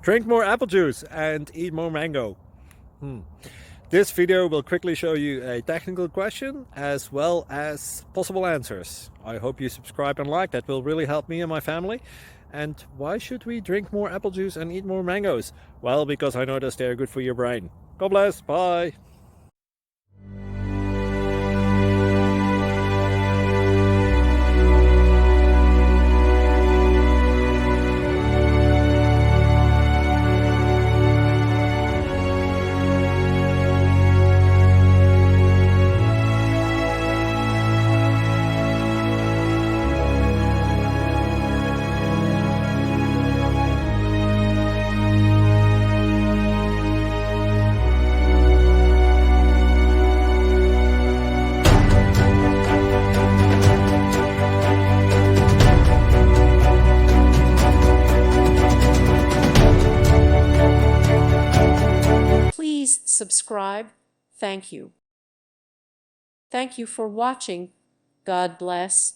Drink more apple juice and eat more mango. This video will quickly show you a technical question as well as possible answers. I hope you subscribe and like, that will really help me and my family. And why should we drink more apple juice and eat more mangoes? Well, because I noticed they're good for your brain. God bless, bye! Please subscribe. Thank you. Thank you for watching. God bless.